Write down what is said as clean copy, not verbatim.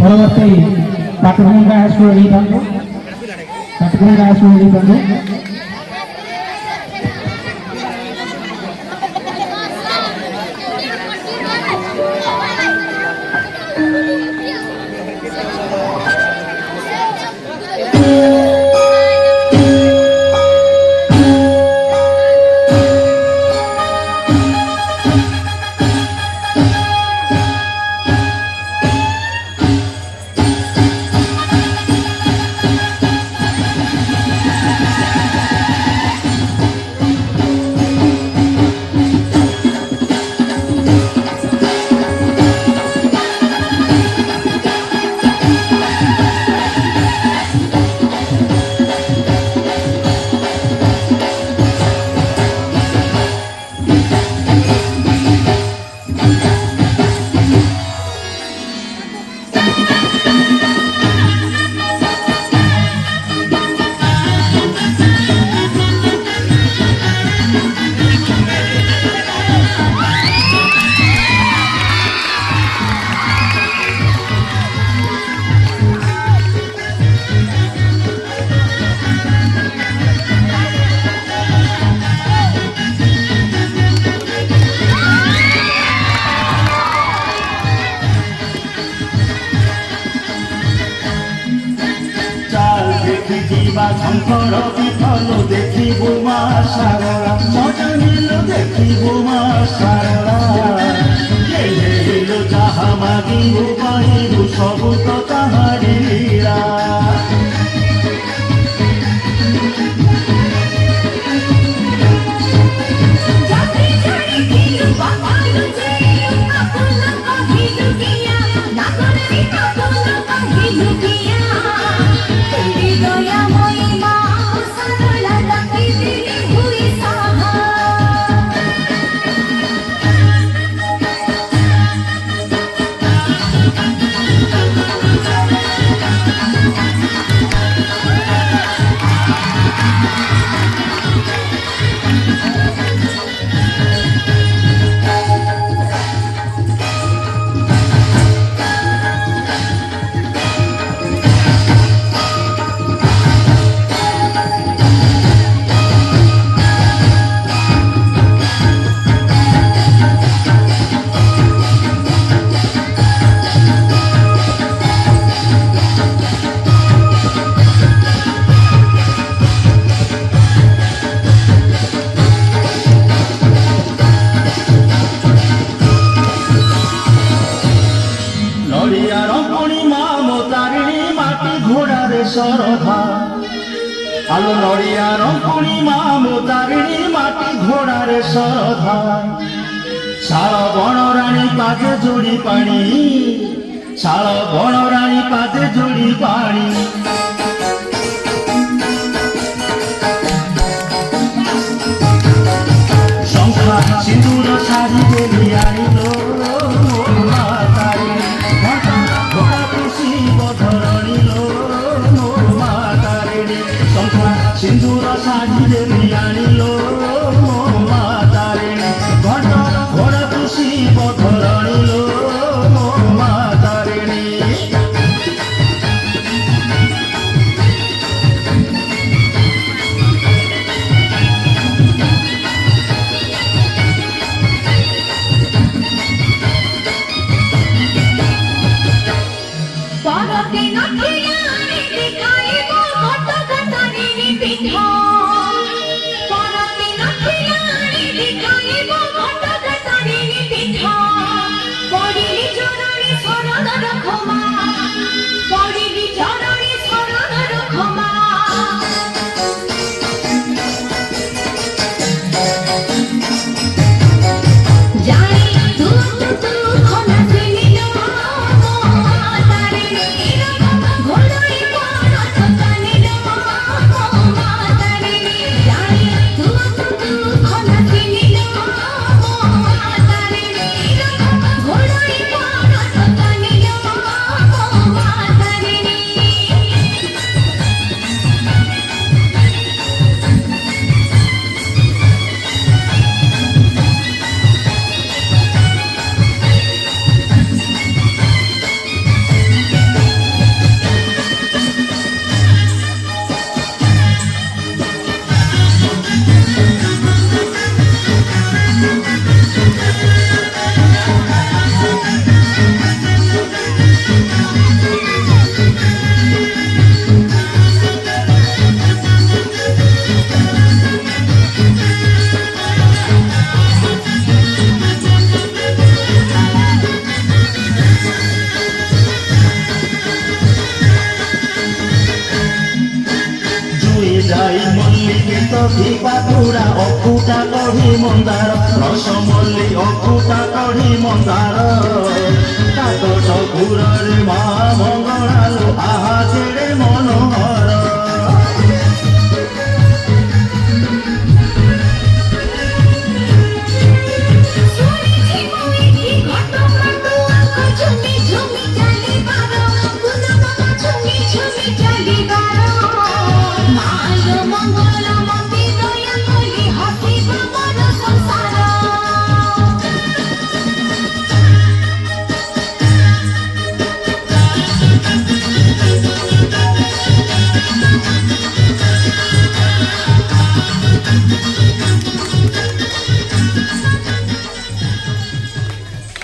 ପରବର୍ତ୍ତୀ ପାଟକୁଣ୍ଡା ହାଇସ୍କୁଲ ନେଇଥାନ୍ତୁ ପାଟକୁଣ୍ଡା ହାଇସ୍କୁଲ ନେଇଥାନ୍ତୁ। শঙ্কর বিফল দেখিবু মা সারলা মজনীল দেখিবু মা সারলা যাহা মাগিবু পাইবু সবু তো তাহারি লীলা শরধা আলো নড়িয়ার পূর্ণিমা মোতারিণী মাটি ঘোড়ার শরধা শাল বনরাণী পাদে যোড়ি পানি শাল বনরাণী পাদে যোড়ি পানি শঙ্খা সিঁদুর শাড়ি বেলি আনিল সিন্দুর সাজিলে আনিল মা তারিণী ঘট ঘোড়া খুশি পথরানিল মা তারিণী ଚୂଡ଼ା ଅକୁଟା କଢ଼ି ମନ୍ଦାର ରସମଲ୍ଲି ଅକୁଟା କଢ଼ି ମନ୍ଦାର କାକଟ ପୁରରେ ମା ମଙ୍ଗଳାଲୋ ଆହା କେଡ଼େ ମନୋହର